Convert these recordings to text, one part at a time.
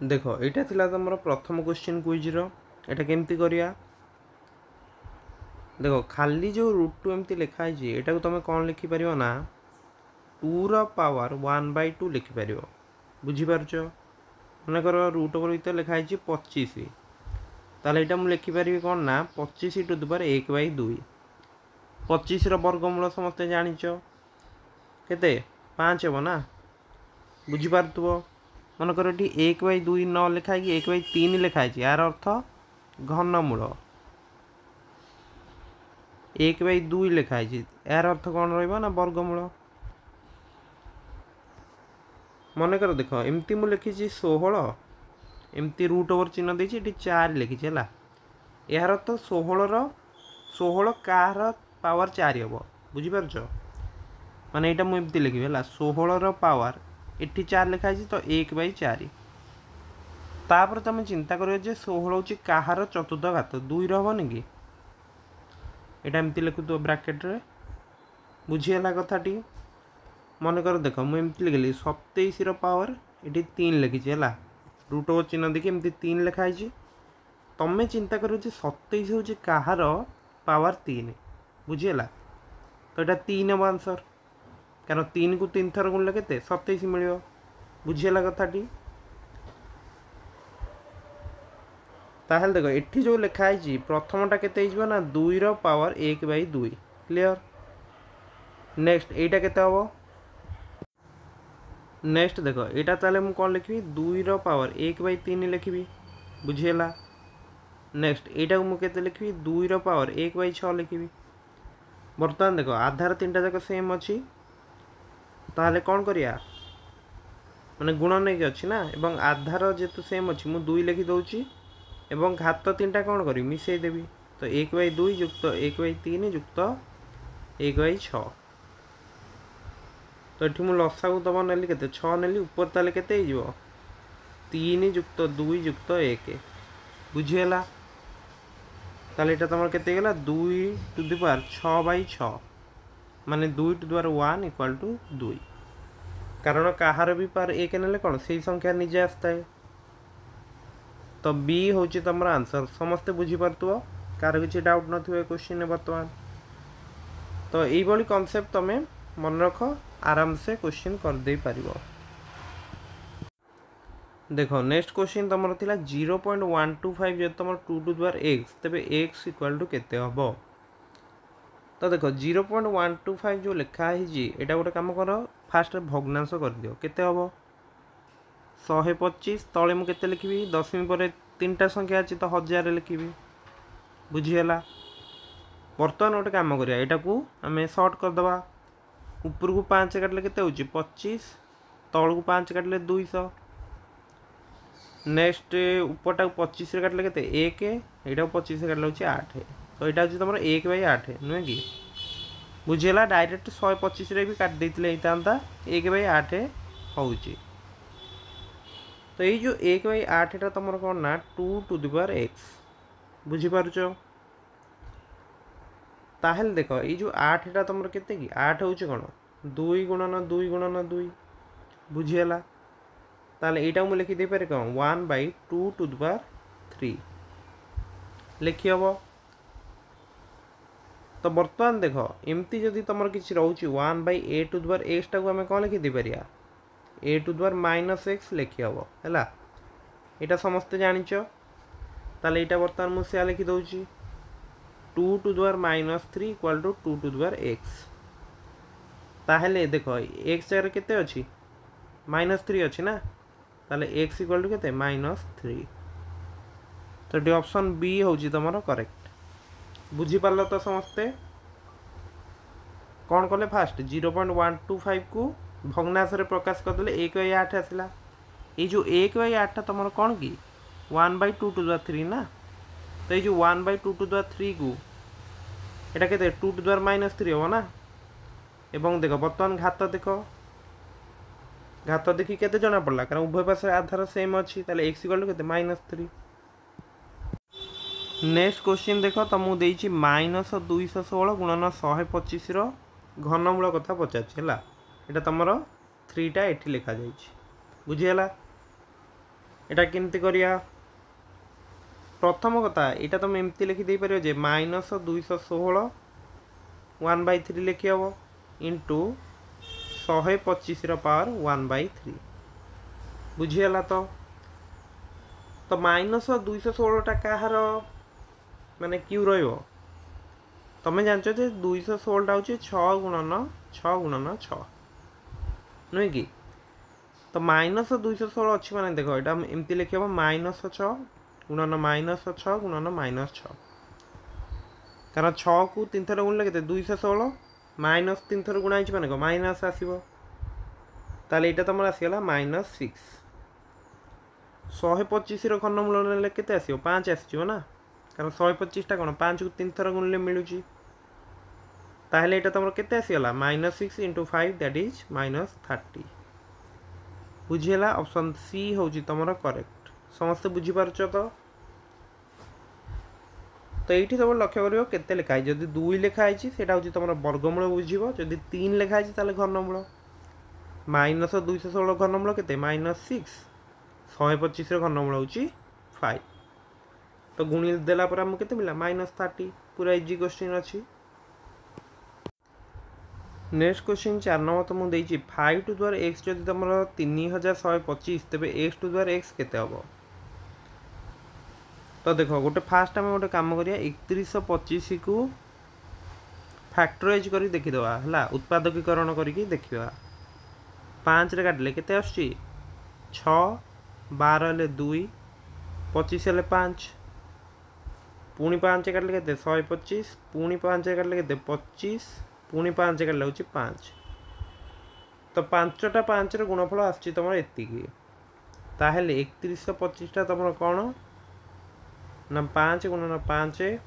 देख यहाँ थिला तुम प्रथम क्वेश्चन क्विज एटा केमती करिया देखो खाली जो रूट टू एमती लिखाई यहाँ तुम कौन लिखिपर ना 2 ର ପାୱାର 1/2 लिखिपर बुझीपार मनकर रूट ओवर भितर लिखाई 25 ताल यहाँ मुझे लिखिपारि कौन ना 25 टू द पावर 1/2 25 वर्गमूल समस्ते जाच के 5 हम ना बुझीपार मनकर ये 1/2 न लिखाई 1/3 लिखाई यार अर्थ घनमूल 1/2 लिखाई यार अर्थ कौन रहा वर्गमूल मनकर देख एमती मुझे लिखी 16 एमती रूट ओवर चिन्ह देती 4 लिखी है यार अर्थ 16 कार पावर 4 हम बुझीपार माने यहाँ मुझे लिखी है 16 पावर ये 4 लिखाई तो 1/4 तापर तुम चिंता कर 16 हूँ कहार चतुर्थ घात 2 रही कि यहाँ एमती लिखु तो ब्राकेट रे बुझीगला कथाटी मनकर देख मुझे लिखिली 27 पावर ये 3 लिखी है रूट ओवर चिन्ह देखिए एमती 3 लिखाई तुम्हें चिंता कर 27 हूँ कहार पावर 3 बुझीगला तो यहाँ 3 हम आंसर कारण 3 को 3 थर गुणले के 27 मिल बुझीगला कथाटी ताहल देखो ये जो लिखाई प्रथमटा के ना 2 ର ପାୱାର 1/2 क्लियर नेक्स्ट एटा केते हबो नेक्स्ट देखो एटा ताले मु कोन लिखबी 2 ର ପାୱାର 1/3 लिखबी बुझीगला नेक्स्ट एटा को मु केते लिखबी 2 ର ପାୱାର 1/6 लिखबी बर्तमान देखो आधार 3टा जाक सेम अछि ताहले कोन करिया माने गुण नै के अछि ना एवं आधार जेतु सेम अछि मु 2 लिखि दउची एवं घात 3टा कौन करी मिसई देवी तो 1/2 युक्त 1/3 युक्त 1/6 तो ये मुझे लसा को दबा नेली के 6 नेली ऊपर ताले केते 3 युक्त 2 युक्त 1 बुझीगला ताले एटा तुम केते गला 2 टू द पावर 6/6 माने 2 to the power 1 equal to 2 कारण कहार भी पावर 1 नेले कौन से संख्या निजे आसता है तो बी हूँ तुम आंसर समस्ते बुझीपार कार किसी डाउट न क्वेश्चन बर्तमान तो यही कॉन्सेप्ट तुम्हें मन रख आराम से क्वेश्चन कर दे पार देखो नेक्स्ट क्वेश्चन तुम थिला 0.125 जो तुम 2 टू द पावर x तेबे x इक्वल टू केते हबो तो देखो 0.125 जो लिखा है यहाँ गोटे काम कर फास्ट भग्नांश कर दियो केते हबो 125 तले मुझे लिखी 10 पर 3टा संख्या अच्छी तो 1000 लिखी बुझीगला बर्तमान गोटे कम करिया यहाँ को आम सर्ट करदे ऊपर को 5 काटिले केते होची 25 तल को 5 काटिले 200 नेक्स्ट ऊपरटा 25 काटिले केते 1 यहाँ 25 काटिले होची 8 तो यहाँ हूँ तुम 1/8 नुहे कि बुझीगला डायरेक्ट 125 रे भी काट देते 1/8 होची तो ये जो 1/8 टा तुम कौन ना 2 टू द पावर x बुझीपार ताहल देख ये जो 8 टा तुम केते कि 8 हूँ कौन 2 गुणन 2 गुणन 2 बुझीगला ताहले एटा मु लिखि दे पारे कौन 1/2 टू द पावर 3 लिखि हबो तो बर्तमान देख एमती जदि तुम किसी रोचे 1/8 टू द पावर x टा को आम कौन लिखि दे पारिया a to the power -x लिखि हम है यहाँ समस्ते जाच ताले यहाँ बर्तमान मुझे लिखि दूची 2 to the power -3 equal to 2 to the power x ताहले देख x जगह केते अछि -3 अछि ना ताले x इक्वल टू केते -3 तो ये ऑप्शन बी होची तुम करेक्ट बुझी पारल तो समस्ते कौन कले फास्ट 0.125 को भग्नांश प्रकाश करदे 1/8 आसला ये जो 1/8 तुम कौन कि 1/2 टू द 3 ना तो ये जो 1/2 टू द 3 को यहाँ के 2 टू द -3 हम ना एवं देख बर्तमान घात देखी के जना पड़ा कारण उभय पास आधार सेम अच्छी ताले x इक्वल टू केते -3 नेक्स्ट क्वेश्चन देख तुमको देछि -216 गुणन 125 रो घनमूल कथा पचार है यहाँ तुम 3टा एठी लिखा जाइए बुझीगला एटा केमती करिया प्रथम कथा यहाँ तुम एमती लिखिदे पार माइनस 216 1/3 लिखी हम इंटू 125 पावर 1/3 बुझीगला। तो माइनस 216 कहार माने क्यू रो तुम्हें जानच 216 हूँ 6 गुणन 6 गुणन 6 नुहे कि तो माइनस 216 अच्छी मैंने देख यहाँ एमती लिखे माइनस 6 गुणन -6 गुणन -6 कारण 6 को 3 थर गुणले के 216 माइनस 3 थर गुणा मैंने माइनस आसो ताले यहाँ तुम आसगला -6 125 घनमूल ने के 5 आसो ना कारण 125टा कौन 5 को 3 थर गुणले मिलूँ ताहले यहाँ तुम के आसगला -6 × 5 दैट इज -30 बुझीगला। ऑप्शन सी हूँ तुम करेक्ट समस्ते बुझीपार तो ये सब लक्ष्य कर केते लिखाई जदि 2 लिखाई से तुम वर्गमूल बुझीब जदि 3 लिखाई घनमूल -216 घनमूल के -6 125 घनमूल हूँ 5 तो गुणी देला पर आमको केते मिला -30 पूरा इजी क्वेश्चन अच्छी। नेक्स्ट क्वेश्चन 4 नंबर तो मुझे 5 टू द्वार x जदि तुम 3125 तेज x टू द्वार x केते हम तो देख गोटे फास्ट आम गोटे कम करिया 3125 को फैक्टराइज कर देखीदे है उत्पादकीकरण करके देखा 5 रे काटिले केते आछी 6 12 हेले 2 25 हेले 5 पुणी 5 काटिले केते 125 पुणी 5 काटिले केते 25 पुणी 5 काटिले हूँ 5 तो 5टा 5 रे गुणफल आछी तुम एतिकी ताहेले 3125टा तुम कौन ना 5 गुणन 5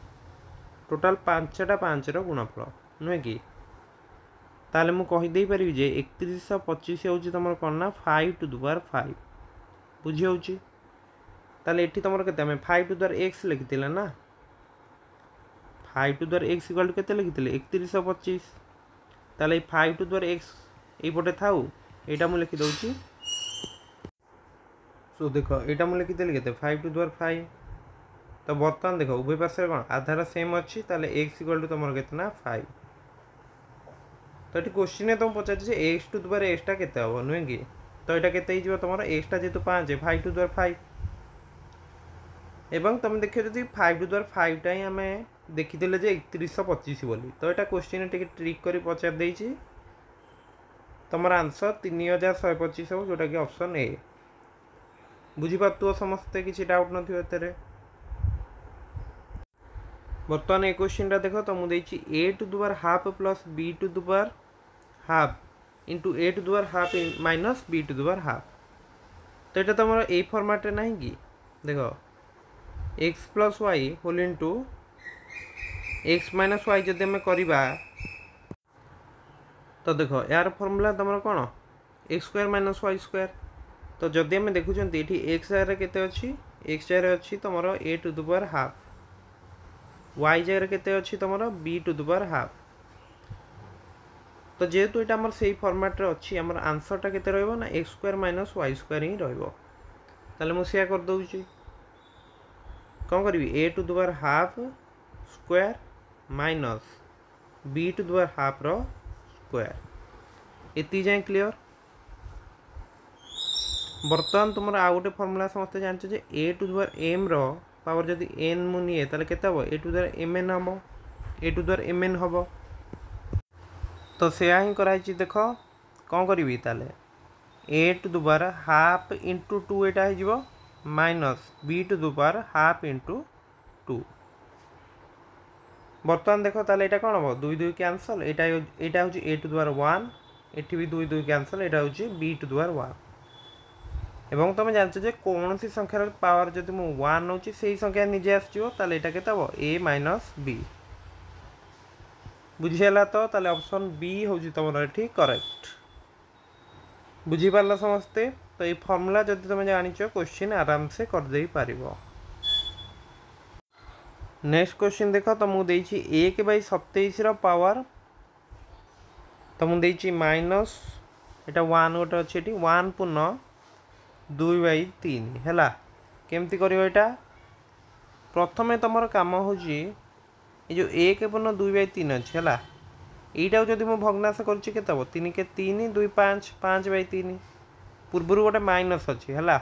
टोटाल 5टा 5 रो गुणफल नुहे कि ताले मु कहीदे पारि जे 3125 हूँ तुम कौन ना 5 टू द पावर 5 बुझी हूँ ताले एठी तुम के 5 टू द पावर x लिखी ना 5 to the power x equal to के लिखी 3125 ताले 5 टू द पावर x यपटे थाऊ यहाँ मुझे लिखिदे सो देख यहाँ मुझे लिखिदेली के 5 टू द पावर 5 तो बर्तमान देख उभय पार्श्व कौन आधार सेम अच्छी ताले x इक्वल टू तुम कितना 5 तो ये क्वेश्चन तुम पचार एक्स टू द पावर एक्सटा केते हम नुहे कि तो यहाँ के तुम एक्सटा जेहतु 5 5 टू द पावर 5 एवं तुम देख जब 5 टू द पावर 5टा ही आम देखीदे 3125 बोली तो यहाँ क्वेश्चन टे ट्रिक कर पचार देती तुम आंसर 3125 हो जोटा कि ऑप्शन ए बुझीपार समस्ते किसी डाउट न बर्तमान ये क्वेश्चन देख तो मुझे a to the power half plus b to the power half into a to the power half minus b to the power half तो यहाँ तुम ए फॉर्मेट ना कि देख x plus y whole into x minus y जब आम करवा तो देख यार फर्मूला तुम कौन x square minus y square तो जदि आम देखुं ये एक्स जगह केते अच्छी एक्स जगह अच्छी तुम a to the power half y जगह केते अच्छी तुम b to the power half तो जेहेतु यहाँ आम से फर्मेट अच्छी आम आंसरटा केते रहिबो ना x square minus y square ही रहिबो ताले मु सेया कर दउची कौन करी a to the power half square minus b to the power half रो स्क्वायर एति जाए क्लियर। बर्तमान तुम आउ गोटे फर्मूला समस्त जानछ जे a to the power m रो पावर जदि एन मु निए ताले केते हबो a to the power m n हबो a to the power m n हबो तो सेया ही कराई देख कौन करी ताले a to the power half into 2 एटा हो minus b to the power half into 2 बर्तमान देख ताले एटा कौन हम 2 2 कैंसल एटा हूँ ए टू द पावर 1 एटी भी 2 2 कैंसल एटा हूँ बी टू द पावर 1 एवं तुम जानच कौन सी संख्यार पावर जब मुझे 1 नौ से संख्या निजे आसो के ए माइनस बी बुझीगला तो ताले ऑप्शन बी हूँ तुम ये करेक्ट बुझीपार समस्ते तो ये फर्मूला जब तुम जान क्वेश्चन आराम से करदे पार। नेक्स्ट क्वेश्चन देख तो मुझे 1/27 पावर तो मुझे माइनस यहाँ 1 गोटे अच्छे 1 पूर्ण 2/3 है केमती कर प्रथम तुम कम हो जो 1/2/3 अच्छे है यहीटा जब मुझे भग्नांश करुच्ची के 3 के 3 2 5 5/3 पूर्वर गोटे माइनस अच्छी है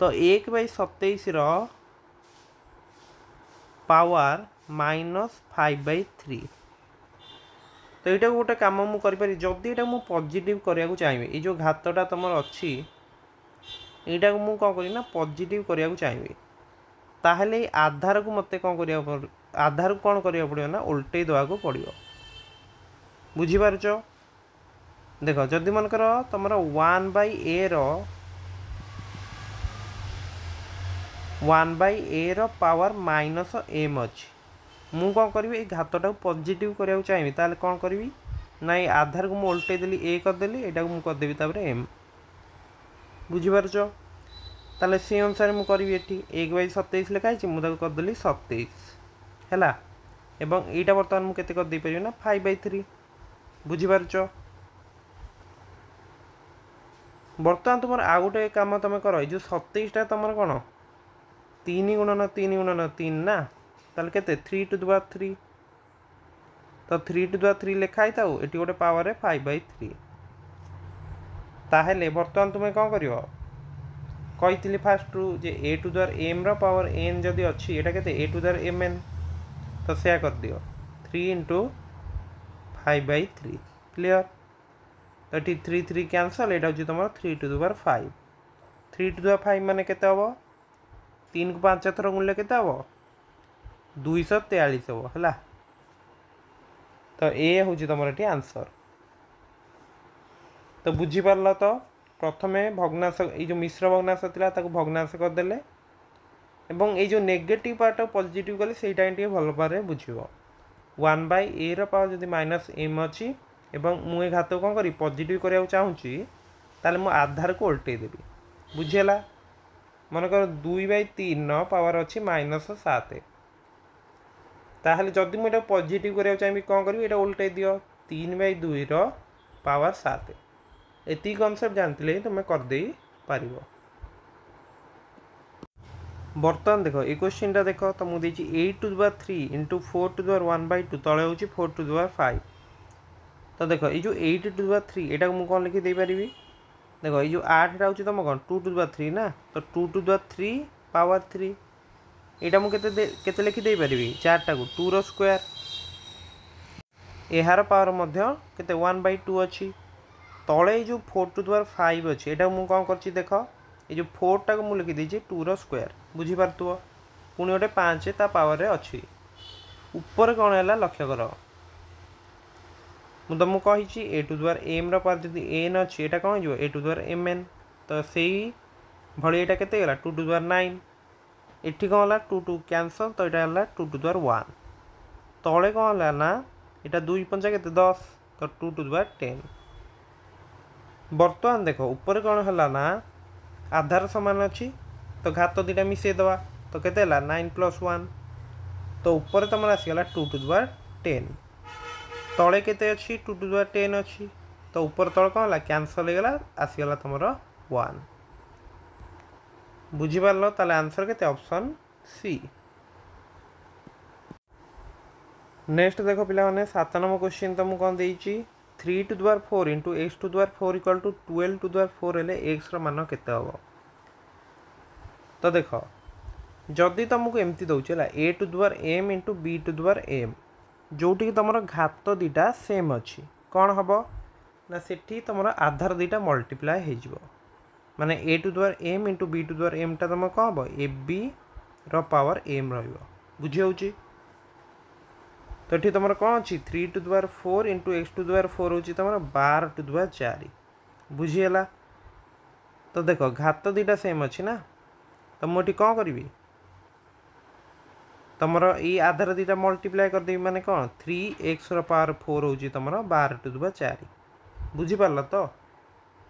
तो 1/27 पावर -5/3 तो यहाँ गोटे कम मुझे जदि यहाँ मुझे पॉजिटिव करने चाहिए ये जो घातटा तुम अच्छी यहाँ मुझे कौन करना पॉजिटिव करने चाहिए ताहले आधार को मत कौन कर आधार को कौन करा पड़ो ना उल्टे देवाक पड़ो बुझीपार देख जदि मनकर तुम 1/a पावर -m अच्छी मु कौन करी घातटा पॉजिटिव करने चाहिए ताले कौन करी ना ये आधार को मुझे उल्टे देली ए करदेली यहाँ मुझे करदेवी तापर एम बुझीपार ताले से अनुसार मुझे करी 1/27 लिखाई मुझे करदेली 27 है एवं यहाँ बर्तमान मुझे केते कर दे पारि ना 5/3 बुझीपार बर्तमान तुम आ गोटे कम तुम कर जो 27टा तुम कौन 3 गुणन 3 गुणन 3 ना ताले केते 3/3 तो 3/3 लिखाई था ये गोटे पावर 5/3 ताहले बर्तमान तुम्हें कौन कर कही फास्ट रू जे a⁴m पावर n जदि अच्छी एटा केते a⁴mn तो से कर दियो 3 × 5/3 क्लियर तो ये 3 3 कैंसल यहाँ हूँ तुम 3/5 3/5 मान के 3 को 5 थर गुणले के 243 हम है तो ए हूँ तुम ये आंसर तो बुझीपार तो प्रथम भग्नांश ये जो मिश्र भग्नांश था भग्नांश करदे एवं ये जो नेगेटिव पार्ट पॉजिटिव कले से भल भाव बुझ 1/a पावर जब -m अच्छी एवं मुझे घात कौन करी पॉजिटिव करने चाहूँगी ताले मो आधार को उल्टे देवी बुझीगला मनकर 2/3 पावर अच्छी -7 ताहले जदि मुझे पॉजिटिव करने चाहिए कौन करी ये उल्टे दियो 3/2 पावर 7 एति कनसेप्ट जानते तुम्हें करदे पार बर्तमान देख ये क्वेश्चन टा देख तो मुझे 8⁵ × 4⁴ तले हूँ 4⁵ तो देख ये जो 8⁵ यहाँ मुझे कौन लिखी पारि देख ये जो 8टा हूँ तुम कौन 2⁵ ना तो 2⁵ पावर 3 यहाँ मुझे केते लिखी पारि 4टा को 2 स्क्वायर यार पावर केते 1/2 अच्छी तले जो 4⁵ अच्छी यहाँ मुझे कौन कर देख ये जो 4टा को मुझे लिखी 2 स्क्वायर बुझीपार पुणी गोटे 5 ता पावर अच्छी ऊपर कौन है लक्ष्य कर मुझे तुमको कही a⁴m पावर जब n अच्छी यहाँ कौन हो a⁴mn तो से भाई यहाँ के 2⁹ एटी कौन है 2 2 कैंसल तो यहाँ है 2⁴1 तले कौन है ना यहाँ 2 5 के 10 तो 2⁻10 बर्तमान देख ऊपर कौन है ना आधार सामान अच्छी तो घात दुटा मिसेदवा तो केते 9 + 1 तो ऊपर तुम आसगला 2⁻10 तले केते अच्छी 2⁻10 अच्छी तो ऊपर तल कौन है कैंसल हो गला आसगला तुम 1 बुझीपार ताले आंसर केते ऑप्शन सी नेक्स्ट देख पे 7 नंबर क्वेश्चन तुमको कौन देती 3⁴ × x⁴ = 12⁴ हेले x मान केते हम तो देख जदि तुमको एमती दौर a⁴m × b⁴m जोटी तुम घात दीटा सेम अच्छी कौन हम ना से तुम आधार दीटा मल्टीप्लाए हो माने a⁴m × b⁴m टा तुम कौन हम ab पावर m रुझे तो ये तुम कौन अच्छी 3⁴ × x⁴ हूँ तुम 12⁴ बुझीगला तो देख घात दीटा सेम अच्छी ना तो मुझे कौन करी तुम ये आधार दीटा मल्टीप्लाए करदेवी माने कौन 3x पावर 4 हूँ तुम 12⁴ बुझीपार तो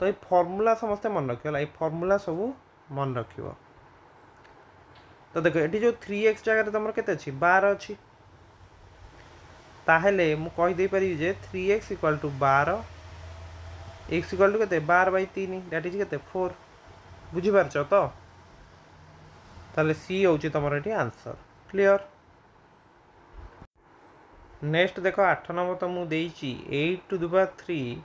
ये फर्मूला समस्ते मन रख ये फर्मूला सब मन रख तो देख ये जो 3x जगह तुम के 12 अच्छी ताहले मु कहीदे पारि जे 3x = 12 x = 12/3 दैट इज 4 बुझिपारछ तो ताले सी होची तमर एठी आंसर क्लियर। नेक्स्ट देखो 8 नंबर तो मु देइची 8 टू द पावर 3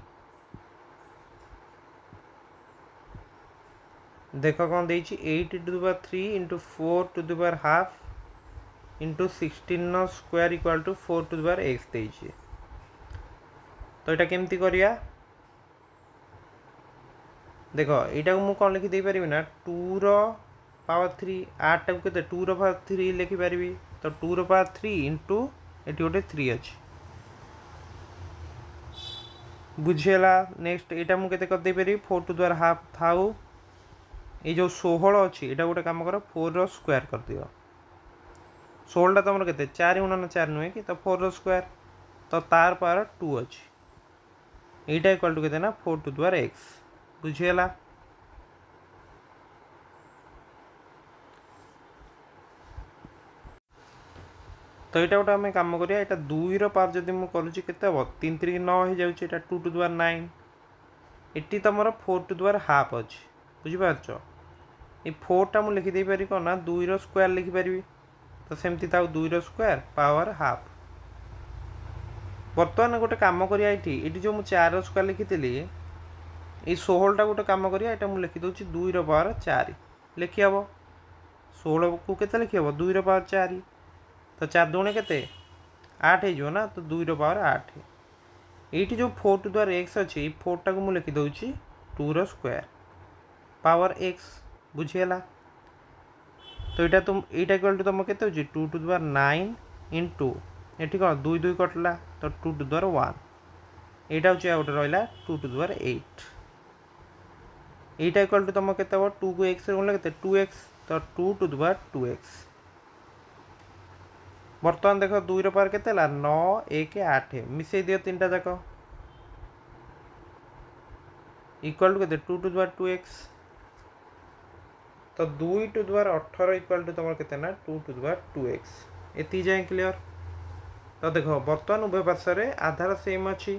देखो कौन देइची 8 to the power 3 into 4 to the power half into 16 square equal to 4 to the power x देइची। तो यहाँ केमती करिया देख यहाँ मुझे कौन लिखी पारि ना 2 रो पावर 3 8 टाक के 2 रो पावर 3 लिखिपारि तो 2 रो पावर 3 इंटू ये गोटे 3 अच्छी बुझीगला। नेक्स्ट यहाँ मुझे करदे पारि 4 टू द पावर हाफ थाउ ये जो 16 अच्छी यहाँ गोटे कम कर 4 रो स्क्वायर कर दियो 16 तुम के 4 गुणन 4 नुहे कि तो 4 रो स्क्वायर तो तार पावर 2 अच्छी यहाँ इक्वल टू के ना 4 टू द पावर एक्स बुझीगला। तो यहाँ गोटे आम कम करिया यहाँ 2 रो पावर जब मुझे करुँच के 3 3 9 हो जाए 2 टू द पावर 9 ये तुम 4 टू द पावर हाफ अच्छी बुझिपारछ ये 4 टा मुझे लिखिदे पारि कौन ना 2 रो स्क्वायर लिखिपारि तो सेमती था 2 रो स्क्वायर पावर हाफ। बर्तमान गोटे कम करिया ये जो मुझे 4 रो स्क्वायर लिखी ये 16 टा गोटे कम करिया यहाँ मुझे लिखिदे 2 रो पावर 4 लिखी हम 16 को केते लिखी हम 2 रो पावर 4 तो 4 दूने केते 8 हो ना तो 2 रो पावर 8 ये जो 4 टू द पावर एक्स अच्छी 4 टा को मुझे लिखिदे 2 रो स्क्वायर पावर एक्स बुझीगला। तो यहाँ तुम यहाँ इक्वल टू तुम के 2 टू द पावर 9 इंटू ये कौन 2 2 कटला तो 2 टू द पावर 1 यहाँ हूँ गोटे रहा 2 टू द पावर 8 यहाँ इक्वल टू तुम के 2 को एक्स गुणले 2x तो 2 टू द पावर 2x। बर्तमान देख 2 रो पावर के 9 1 8 मिसई दियो 3 टा जाक इक्वल टू के 2 टू द पावर 2x तो 2 to the power 18 equal to तुम के ना 2 टू द पावर 2x ये जाए क्लियर। तो देख बर्तमान उभय पार्श्व आधार सेम अच्छी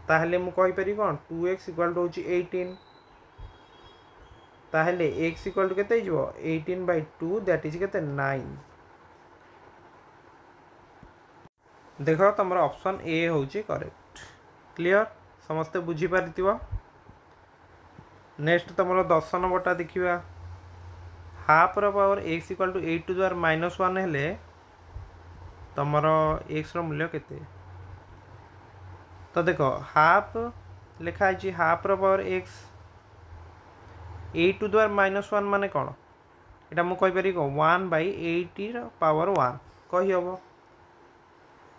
ताहले मु कहि कौन 2x इक्वल टू होची 18 ताहले x इक्वल टू केते हिजो 18/2 दैट इज केते 9। देख तुम ऑप्शन ए होची करेक्ट क्लियर समस्ते बुझी पारिथिबो। नेक्स्ट तुम 10 नंबरटा देखिबा हाफ रो power x equal to 8 to the power -1 हेले तुमर x रो मूल्य केते तो देख हाफ लिखा है हाफ रो power x 8 to the power -1 माने कौन यहाँ मुझे कहीपरि 1/8 पावर 1 कही हम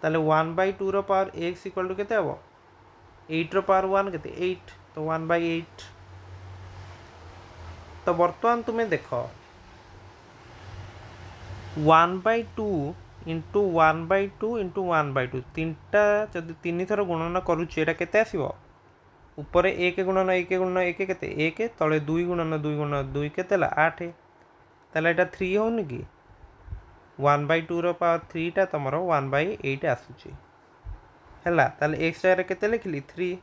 ताले 1/2 रो पावर x इक्वल टू केते हम 8 रो पावर 1 केते 8 तो 1/8। तो बर्तमान तुम्हें देख 1/2 इंटू 1/2 इंटू 1/2 तीनटा जब 3 थर गुणन करुचे एटा केते आसीबो ऊपर 1 गुणन 1 गुणन 1 केते 1 तले 2 गुणन 2 गुणन 2 केते 8 ताले एटा 3 होनी कि 1/2 रो पावर 3 टा तमर 1/8 आसुची हैला ताले x जगह केते लिखली 3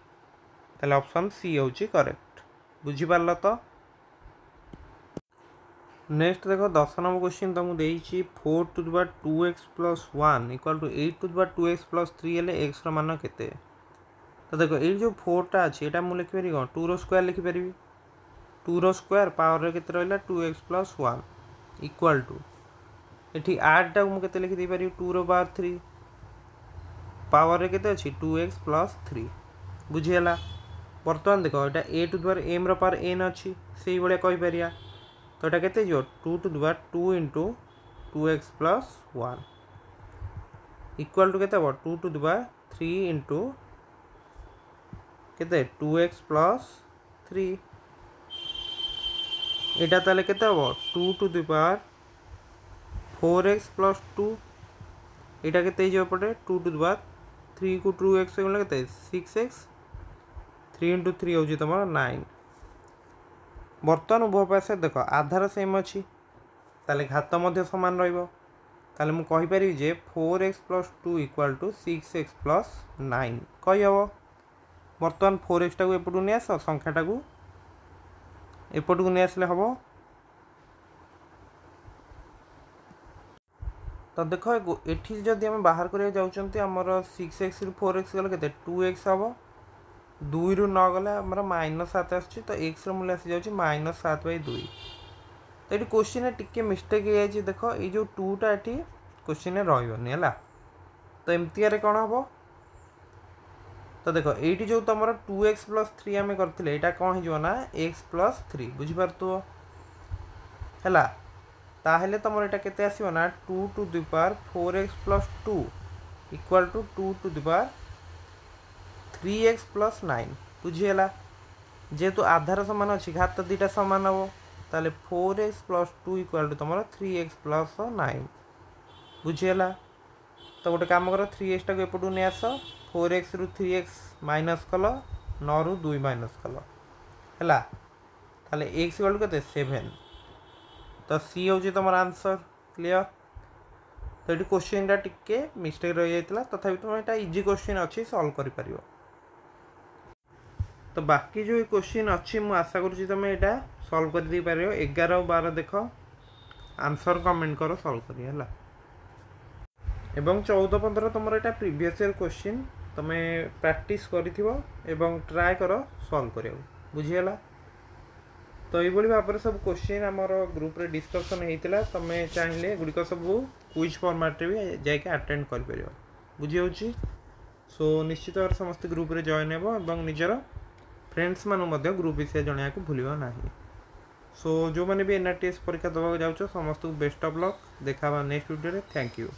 ताले ऑप्शन सी होची करेक्ट बुझी पारलो। तो नेक्स्ट देखो 10 नंबर क्वेश्चन तुमको देइछि 4 to the power 2x plus 1 equal to 8 to the power 2x plus 3 हेले x रो मान केते। तो देखो ये जो 4 टा अछि एटा मु लिखि पारि 2 रो स्क्वायर लिखि पारि 2 रो स्क्वायर पावर रे केते रहला 2x प्लस 1 इक्वल टू एठी 8 टा मु केते लिखि दे पारि 2 रो पावर 3 पावर रे केते अछि 2x प्लस 3 बुझियला। बर्तमान देखो एटा a to the power m रो पावर n अछि सेही बळे कहि परिया तो ये केते जो 2 to the power 2 into 2x plus 1 equal to केते 2 टू द पावर 3 इंटू केते 2x प्लस 3 एटा ताले केते हो 2 to the power 4x plus 2 एटा केते जो पटे 2 टू द पावर 3 को 2x गुणले केते 6x 3 इंटू 3 होजी तमर 9। बर्तमान उभय पार्श्व देख आधार सेम अच्छी ताले घात मध्य समान रहिबो ताले मु कहि परिबि जे 4x plus 2 equal to 6x plus 9 कहि हबो। बर्तमान 4x टाकू एपटू नि आस संख्याटा को एपट को नहीं आसले हम। तो देख ये जदि आम बाहर करा जामर 6x रु 4x गले के 2x हम 2 रु 9 गले आमर -7 आस तो x मूल्य आसी जाऊँगी -7/2। तो ये क्वेश्चन टिके मिस्टेक हो देख ये जो 2टा ये क्वेश्चन रही है। तो एमती कौन हम तो देख ये जो तुम 2x + 3 आम करते यहाँ कौन हो x + 3 बुझीपार है। ताहले तुम यहाँ के आसो ना 2 to the power 4x + 2 equal to 2 to the power 3x + 9 बुझीगला। जेहेतु आधार सामान अच्छी घात दुटा सामान हम ताले 4x + 2 इक्वल टू तुम 3x + 9 बुझीगला। तो गोटे काम कर 3x टाक एपटू नहीं आस 4x रु 3x माइनस कल 9 रु 2 माइनस कल है ताले x इक्वल टू 7। तो सी हूँ तुम आंसर क्लियर। तो ये क्वेश्चन टिके मिस्टेक रही जाता तथापि तुम यहाँ इजी क्वेश्चन अच्छी सॉल्व कर पार। तो बाकी जो क्वेश्चन अच्छी मुझे आशा करुँच तुम यहाँ सॉल्व कर दे पार। 11 और 12 देख आंसर कमेंट कर सॉल्व कर है। एवं 14 15 तुम यहाँ प्रीवियस ईयर क्वेश्चन तुम प्रैक्टिस कर ट्राए कर सॉल्व कर बुझीगला। तो ये भाव में सब क्वेश्चन आमर ग्रुप रे डिस्कशन होता तुम चाहिए गुड़िक सब क्विज फॉर्मेट भी जाके अटेंड कर बुझी। सो निश्चित भाव समस्त ग्रुप रे जॉइन हो निजर फ्रेंड्स मानू ग्रुप विषय जन को भूल ना। सो जो मैंने भी NRTS परीक्षा दबा जाऊँ समस्त को बेस्ट ऑफ लक। देखा नेक्स्ट वीडियो। Thank you.